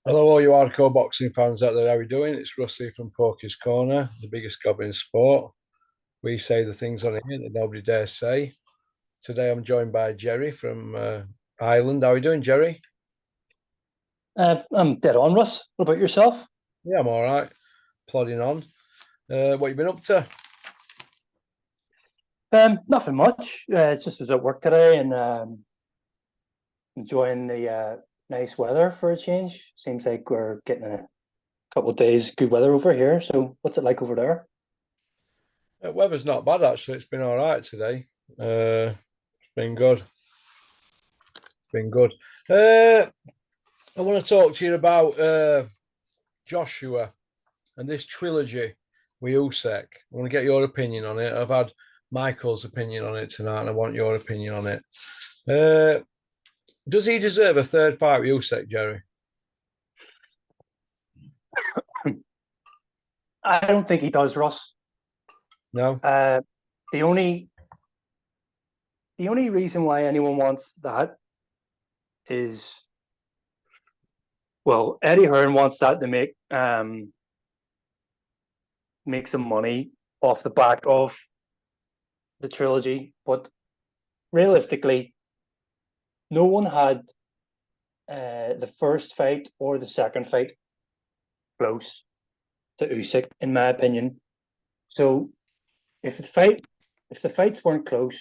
Hello, all you hardcore boxing fans out there. How are you doing? It's Rusty from Porky's Corner, the biggest gob in sport. We say the things on here that nobody dares say. Today, I'm joined by Jerry from Ireland. How are you doing, Jerry? I'm dead on, Russ. What about yourself? Yeah, I'm all right. Plodding on. What you been up to? Nothing much. Just was at work today and enjoying the nice weather for a change. Seems like we're getting a couple of days good weather over here. So, what's it like over there? Weather's not bad actually. It's been all right today. It's been good. Been good. Uh, I want to talk to you about Joshua and this trilogy with Usyk. I want to get your opinion on it. I've had Michael's opinion on it tonight, and I want your opinion on it. Uh, does he deserve a third fight with Usyk, Jerry? I don't think he does, Russ. No. Uh, the only the only reason why anyone wants that is, well, Eddie Hearn wants that to make some money off the back of the trilogy, but realistically, no one had the first fight or the second fight close to Usyk, in my opinion. So if the fights weren't close,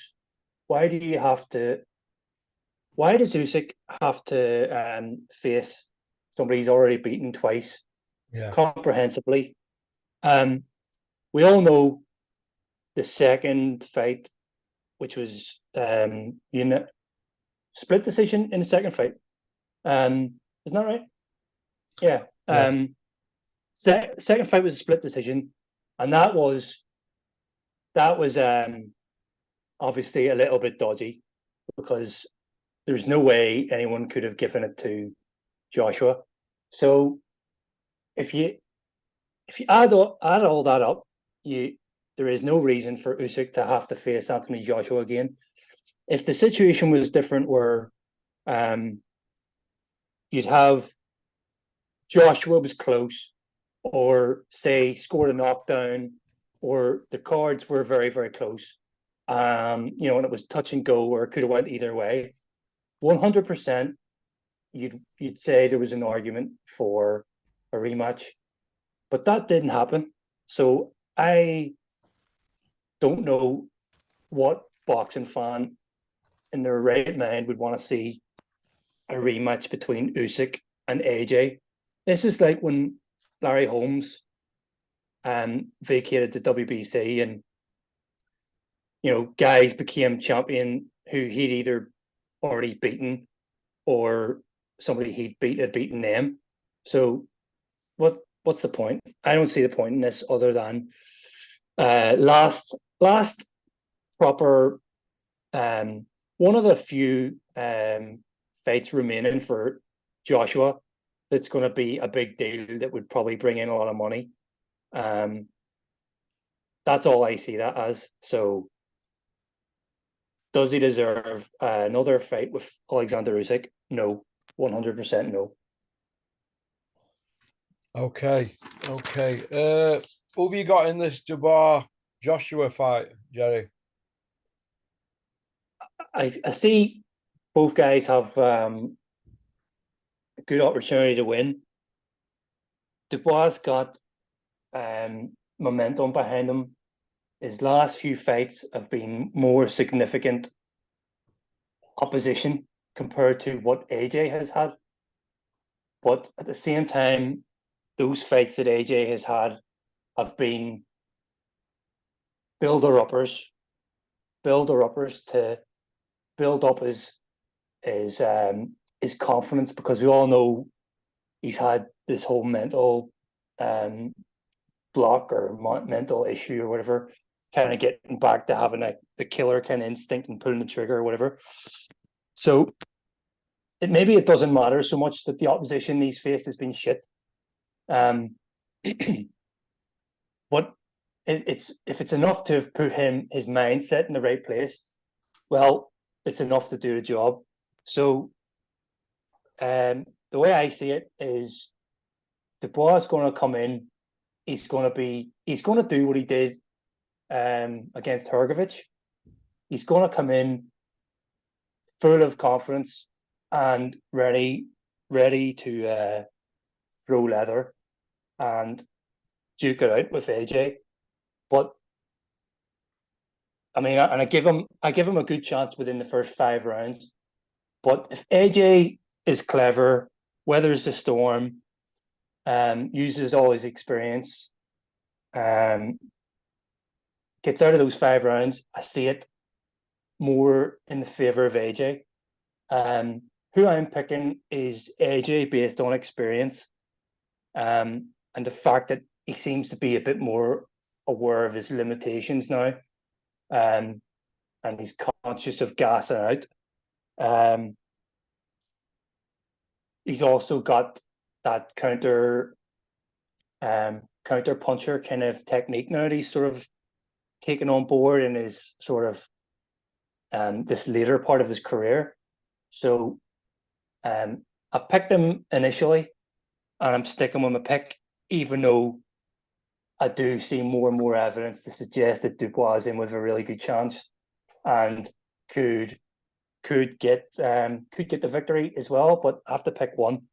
why do you have to? Why does Usyk have to face somebody he's already beaten twice Yeah. comprehensively? Um, we all know the second fight, which was split decision in the second fight. Isn't that right? Yeah. Yeah. Second fight was a split decision, and that was obviously a little bit dodgy because there's no way anyone could have given it to Joshua. So if you add all that up, you there is no reason for Usyk to have to face Anthony Joshua again. If the situation was different, where um, you'd have Joshua was close, or say scored a knockdown, or the cards were very, very close. And it was touch and go, or it could have went either way. 100%, you'd say there was an argument for a rematch, but that didn't happen. So I don't know what boxing fan in their right mind would want to see a rematch between Usyk and AJ. This is like when Larry Holmes vacated the WBC, and guys became champion who he'd either already beaten or somebody he'd beat had beaten them. So what's the point? I don't see the point in this other than last proper one of the few fights remaining for Joshua that's going to be a big deal that would probably bring in a lot of money. Um, that's all I see that as. So, does he deserve another fight with Alexander Usyk? No, 100% no. Okay. Okay. Who have you got in this Dubar Joshua fight, Jerry? I see both guys have a good opportunity to win. Dubois got momentum behind him. His last few fights have been more significant opposition compared to what AJ has had. But at the same time, those fights that AJ has had have been builder uppers, builder uppers to build up his confidence, because we all know he's had this whole mental um, block or mental issue or whatever, kind of getting back to having the killer kind of instinct and pulling the trigger or whatever. So maybe it doesn't matter so much that the opposition he's faced has been shit. Um, but it's if it's enough to have put his mindset in the right place, well, it's enough to do the job. So the way I see it is Dubois is going to come in. He's going to do what he did against Hrgovic. He's going to come in full of confidence and ready to throw leather and duke it out with AJ. But I mean, and I give him a good chance within the first 5 rounds. But if AJ is clever, weathers the storm, uses all his experience, gets out of those 5 rounds, I see it more in the favor of AJ. Who I'm picking is AJ based on experience, and the fact that he seems to be a bit more aware of his limitations now, and he's conscious of gassing out. He's also got that counter puncher kind of technique now that he's sort of taken on board in his sort of this later part of his career. So I've picked him initially, and I'm sticking with my pick, even though I do see more and more evidence to suggest that Dubois is in with a really good chance and could get the victory as well. But I have to pick one.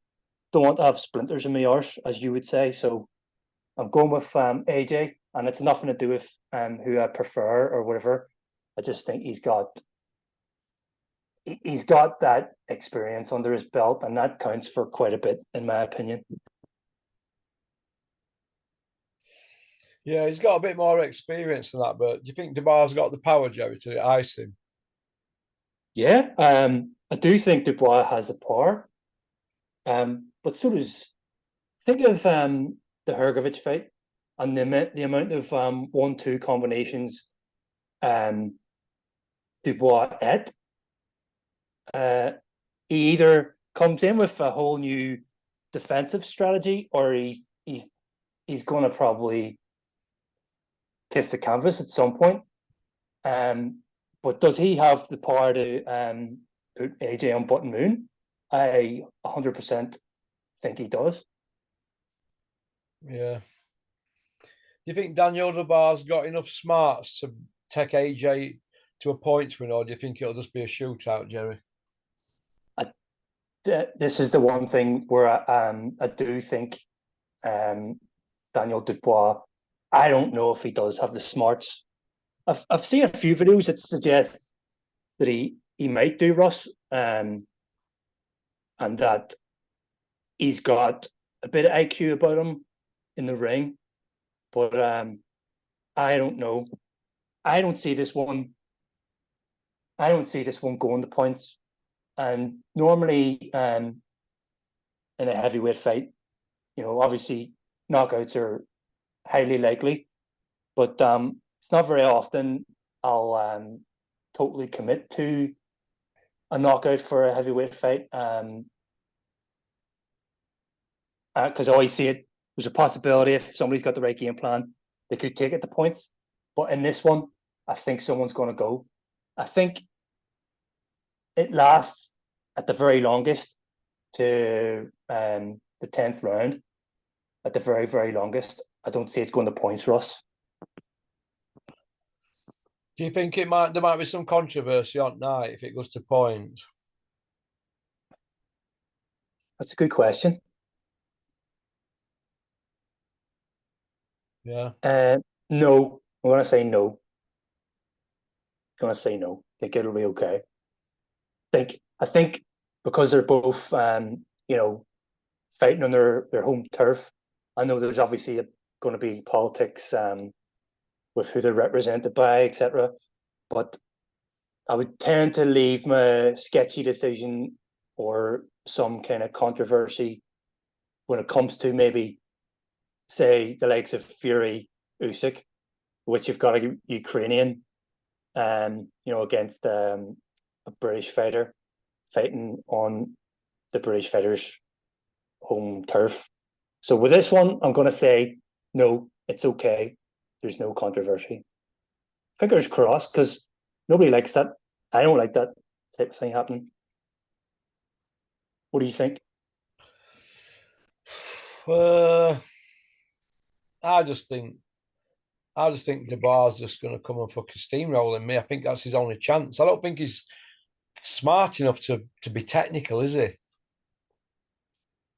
Don't want to have splinters in my arse, as you would say. So I'm going with AJ, and it's nothing to do with who I prefer or whatever. I just think he's got that experience under his belt, and that counts for quite a bit, in my opinion. Yeah, he's got a bit more experience than that, but do you think Darbars got the power, Jerry, to ice him? Yeah, I do think Dubois has the power, but so does think of the Hrgovic fight and the amount of 1-2 combinations Dubois had. He either comes in with a whole new defensive strategy, or he's going to probably kiss the canvas at some point. But does he have the power to put AJ on button moon? I 100% think he does. Yeah. Do you think Daniel Darbars got enough smarts to take AJ to a points win, or do you think it'll just be a shootout, Jerry? This is the one thing where I do think Daniel Dubois, I don't know if he does have the smarts. I've seen a few videos that suggest that he might do Russ, and that he's got a bit of IQ about him in the ring, but I don't know. I don't see this one going to points. And normally, in a heavyweight fight, obviously knockouts are highly likely, but it's not very often I'll totally commit to a knockout for a heavyweight fight, because I always see it. There's a possibility if somebody's got the right game plan, they could take it to points. But in this one, I think someone's going to go. I think it lasts at the very longest to the 10th round. At the very, very longest, I don't see it going to points, Ross. Do you think there might be some controversy on night if it goes to points? That's a good question. Yeah. No, I'm going to say no. I think it'll be okay. I think because they're both, fighting on their home turf. I know there's obviously going to be politics with who they're represented by, etc. But I would tend to leave my sketchy decision or some kind of controversy when it comes to maybe, say, the likes of Fury, Usyk, which you've got a Ukrainian, against a British fighter fighting on the British fighter's home turf. So with this one, I'm going to say no, it's okay. There's no controversy. Fingers crossed, because nobody likes that. I don't like that type of thing happening. What do you think? Uh, I just think Darbars just going to come and fucking steamrolling me. I think that's his only chance. I don't think he's smart enough to be technical, is he?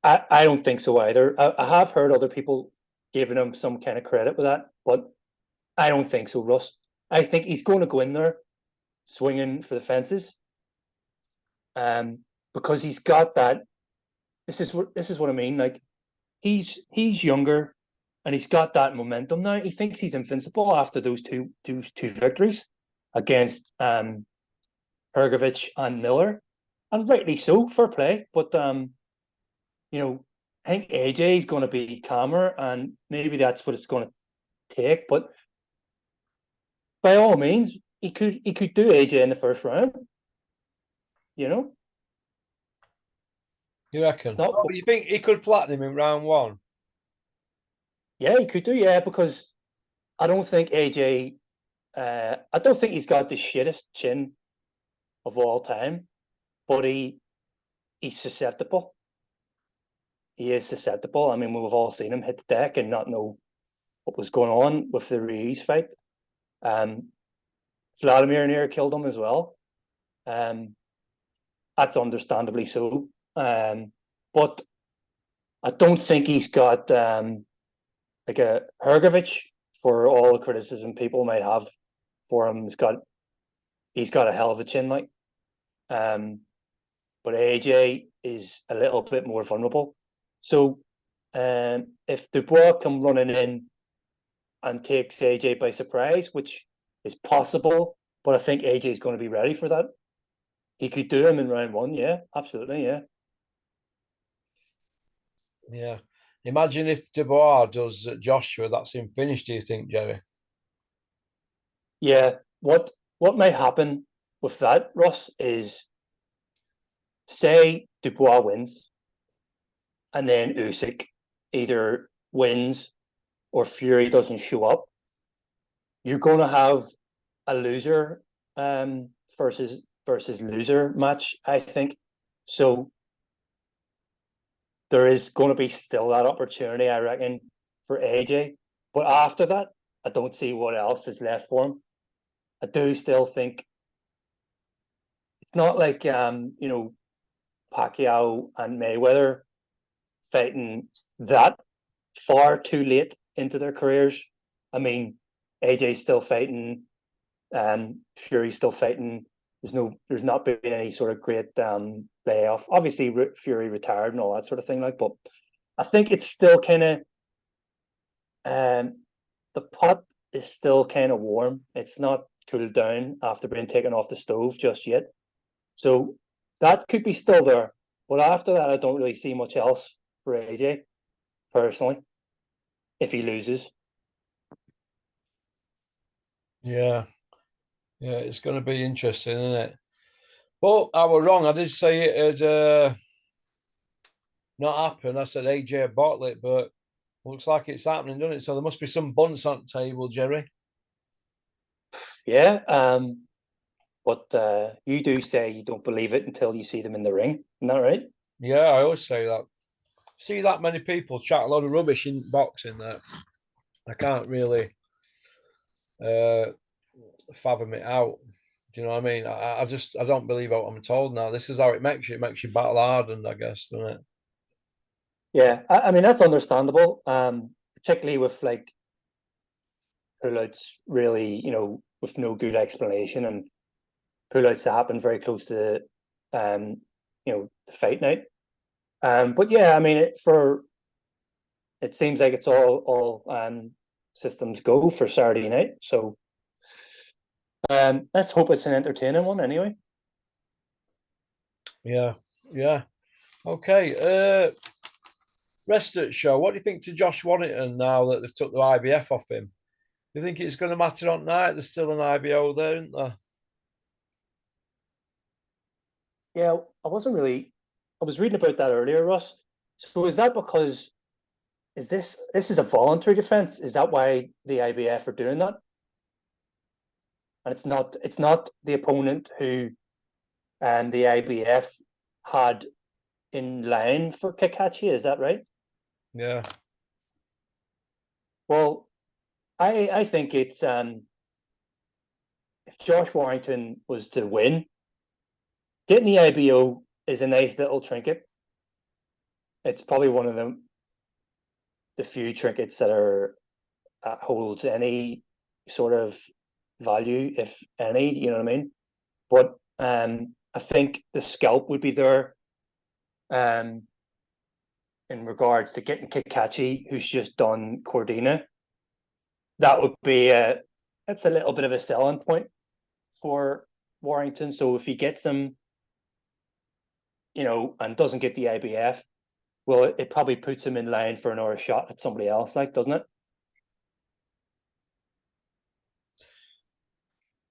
I don't think so either. I have heard other people giving him some kind of credit with that, but I don't think so, Russ. I think he's going to go in there swinging for the fences, because he's got that. This is what I mean. Like he's younger, and he's got that momentum now. He thinks he's invincible after those two victories against Hergovich and Miller, and rightly so, fair play. But I think AJ is going to be calmer, and maybe that's what it's going to take. But by all means, he could do AJ in the first round. You know, You reckon? it's not. Oh, you think he could flatten him in round one? Yeah, he could do. Yeah, because I don't think AJ. I don't think he's got the shittest chin of all time, but he's susceptible. He is susceptible. I mean, we've all seen him hit the deck and not know what was going on with the Ruiz fight. Um, Vladimir near killed him as well. That's understandably so. But I don't think he's got like a Hergovich, for all the criticism people might have for him. He's got a hell of a chin, like. But AJ is a little bit more vulnerable. So if Dubois come running in and takes AJ by surprise, which is possible, but I think AJ is going to be ready for that. He could do him in round one, yeah, absolutely, yeah. Yeah. Imagine if Dubois does Joshua, that's him finished, do you think, Jerry? Yeah, what might happen with that, Ross, is say Dubois wins, and then Usyk either wins or Fury doesn't show up. You're going to have a loser versus loser match, I think. So there is going to be still that opportunity, I reckon, for AJ. But after that, I don't see what else is left for him. I do still think it's not like Pacquiao and Mayweather fighting that far too late into their careers. I mean, AJ's still fighting, Fury's still fighting. There's not been any sort of great layoff. Obviously, Fury retired and all that sort of thing. Like, but I think it's still kind of the pot is still kind of warm. It's not cooled down after being taken off the stove just yet. So that could be still there. But after that, I don't really see much else for AJ personally. If he loses, Yeah. Yeah, it's going to be interesting, isn't it? But I was wrong. I did say it had not happened. I said AJ Botl, but looks like it's happening, doesn't it? So there must be some bunts on the table, Jerry. yeah. But you do say you don't believe it until you see them in the ring. Isn't that right? Yeah, I always say that. See that many people chat a lot of rubbish in boxing that I can't really uh, fathom it out. Do you know what I mean? I don't believe what I'm told now. This is how it makes you. It makes you battle hardened, I guess, doesn't it? Yeah. I mean that's understandable. Particularly with like pullouts, really, with no good explanation and pullouts that happen very close to, the fight night. But yeah, I mean, it seems like it's all systems go for Saturday night. So let's hope it's an entertaining one anyway. Yeah, yeah. Okay. Rest at show. What do you think to Josh Warrington now that they've took the IBF off him? Do you think it's going to matter on night? There's still an IBO there, isn't there? Yeah, I was reading about that earlier, Russ. So is that because this is a voluntary defense? Is that why the IBF are doing that? And it's not the opponent who the IBF had in line for Kakachi, is that right? Yeah. Well, I think it's if Josh Warrington was to win, getting the IBO is a nice little trinket. It's probably one of the few trinkets that holds any sort of value, if any. You know what I mean? But I think the scalp would be there. In regards to getting Kikachi, who's just done Cordina, that would be that's a little bit of a selling point for Warrington. So if he gets him, and doesn't get the IBF, well, it probably puts him in line for another shot at somebody else, like, doesn't it?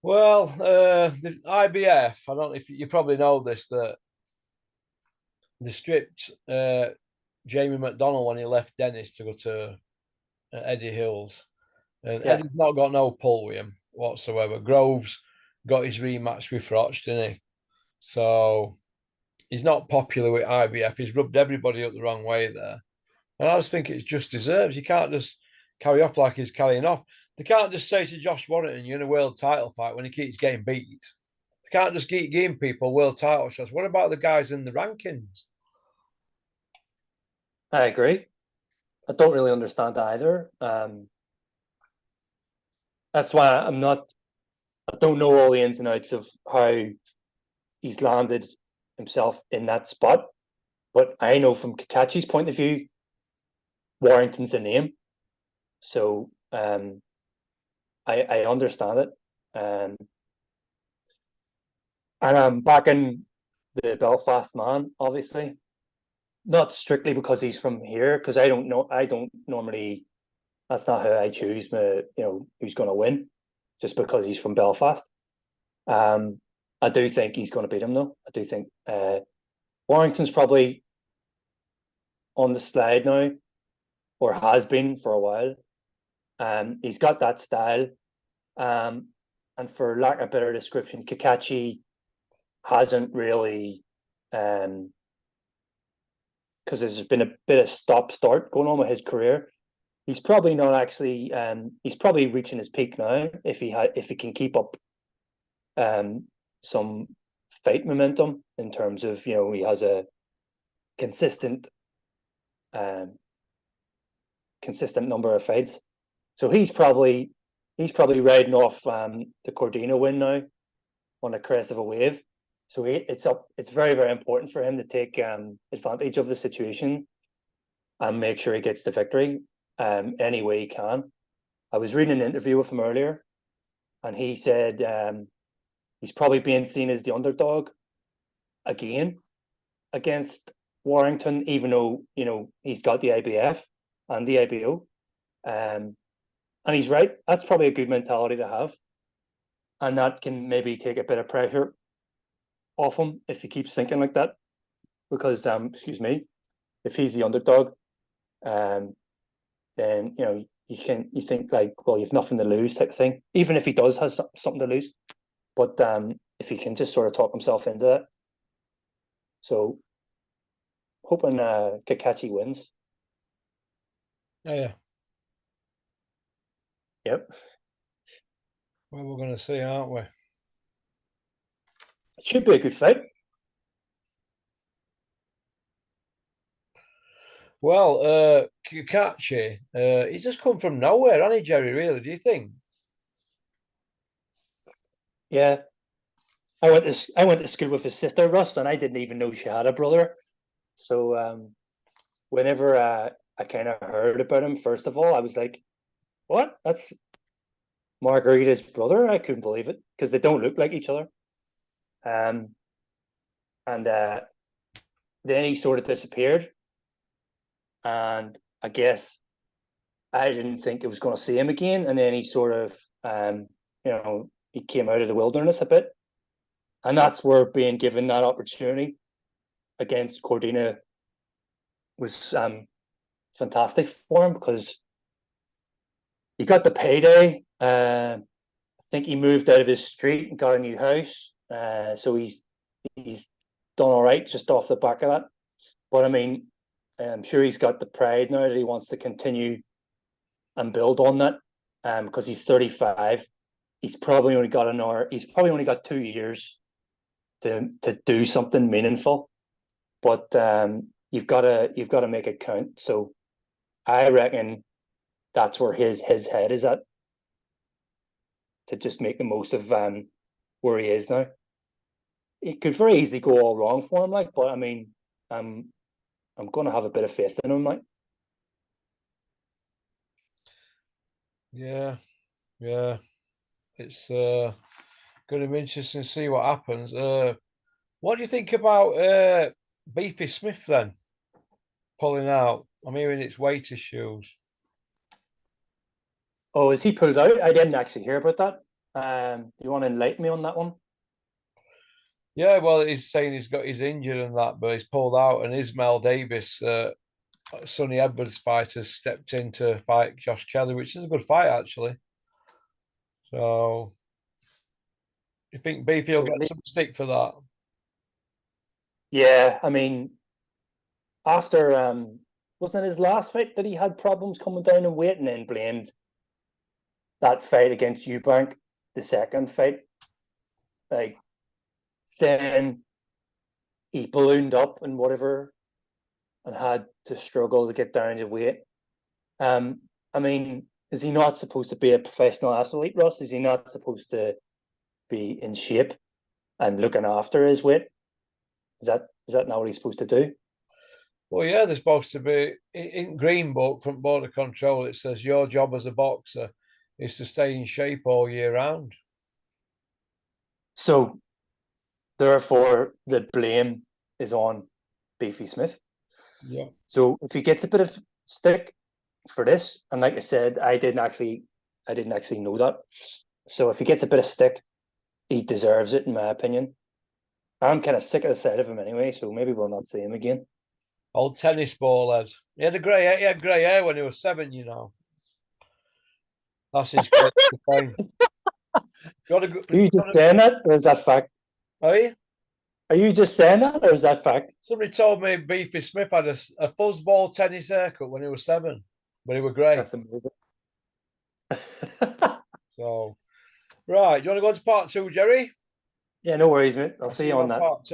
Well, the IBF, I don't know if you probably know this, that they stripped Jamie McDonnell when he left Dennis to go to Eddie Hills. And Yeah, Eddie's not got no pull with him whatsoever. Groves got his rematch with Froch, didn't he? So he's not popular with IBF. He's rubbed everybody up the wrong way there. And I just think it's just deserves. You can't just carry off like he's carrying off. They can't just say to Josh Warrington, you're in a world title fight when he keeps getting beat. They can't just keep giving people world title shots. What about the guys in the rankings? I agree. I don't really understand either. That's why I don't know all the ins and outs of how he's landed himself in that spot. But I know from Kakachi's point of view, Warrington's a name. So I understand it. And I'm backing the Belfast man, obviously. Not strictly because he's from here, because I don't normally, that's not how I choose who's gonna win, just because he's from Belfast. I do think he's gonna beat him though. I do think Warrington's probably on the slide now, or has been for a while. He's got that style. And for lack of a better description, Kakachi hasn't really, because there's been a bit of stop-start going on with his career. He's probably not actually. He's probably reaching his peak now if he can keep up some fight momentum in terms of he has a consistent consistent number of fights. So he's probably riding off the Cordina win now on the crest of a wave. So it's very, very important for him to take advantage of the situation and make sure he gets the victory any way he can. I was reading an interview with him earlier, and he said he's probably being seen as the underdog again against Warrington, even though he's got the IBF and the IBO. And he's right. That's probably a good mentality to have, and that can maybe take a bit of pressure off him if he keeps thinking like that. Because excuse me, if he's the underdog, then you think like, well, you've nothing to lose type of thing. Even if he does have something to lose, but if he can just sort of talk himself into that. So hoping Kakachi wins. Yeah. Yep. Well, we're going to see, aren't we? It should be a good fight. Well, Kakachi, he's just come from nowhere, hasn't he, Jerry, really? Do you think? Yeah. I went to school with his sister, Russ, and I didn't even know she had a brother. So whenever I kind of heard about him, first of all, I was like, what? That's Margarita's brother? I couldn't believe it because they don't look like each other. And then he sort of disappeared. And I guess I didn't think it was going to see him again. And then he sort of, he came out of the wilderness a bit. And that's where being given that opportunity against Cordina was fantastic for him because he got the payday. I think he moved out of his street and got a new house. So he's done all right just off the back of that. But I mean, I'm sure he's got the pride now that he wants to continue and build on that. Because he's 35, he's probably only got another. He's probably only got 2 years to do something meaningful. But you've got to make it count. So I reckon that's where his head is at, to just make the most of where he is now. It could very easily go all wrong for him, like, but I mean, I'm going to have a bit of faith in him, like. Yeah, yeah. It's going to be interesting to see what happens. What do you think about Beefy Smith then pulling out? I'm hearing it's weight issues. Oh, is he pulled out? I didn't actually hear about that. You want to enlighten me on that one? Yeah, well, he's saying he's injured and that, but he's pulled out. And Ismail Davis, Sonny Edwards fighter, stepped in to fight Josh Kelly, which is a good fight actually. So, you think Beefy will So get some stick for that? yeah, I mean, after wasn't it his last fight that he had problems coming down in weight, and then blamed that fight against Eubank, the second fight. Like, then he ballooned up and whatever, and had to struggle to get down to weight. I mean, is he not supposed to be a professional athlete, Ross? Is he not supposed to be in shape and looking after his weight? Is that not what he's supposed to do? Well, yeah, they're supposed to be in Green Book from Border Control. It says your job as a boxer is to stay in shape all year round. So therefore, the blame is on Beefy Smith. Yeah. So if he gets a bit of stick for this, and like I said, I didn't actually know that. So if he gets a bit of stick, he deserves it, in my opinion. I'm kind of sick of the sight of him anyway, so maybe we'll not see him again. Old tennis ball head. He had grey hair. He had grey hair when he was 7. You know, that's his great thing. Are you just saying that, or is that fact? Hey, Are you just saying that, or is that fact? somebody told me Beefy Smith had a fuzzball tennis haircut when he was 7, but he was grey. That's amazing. So, right, you want to go to part 2, Jerry? Yeah, no worries, mate. I'll I'll see see you you on on that. part 2.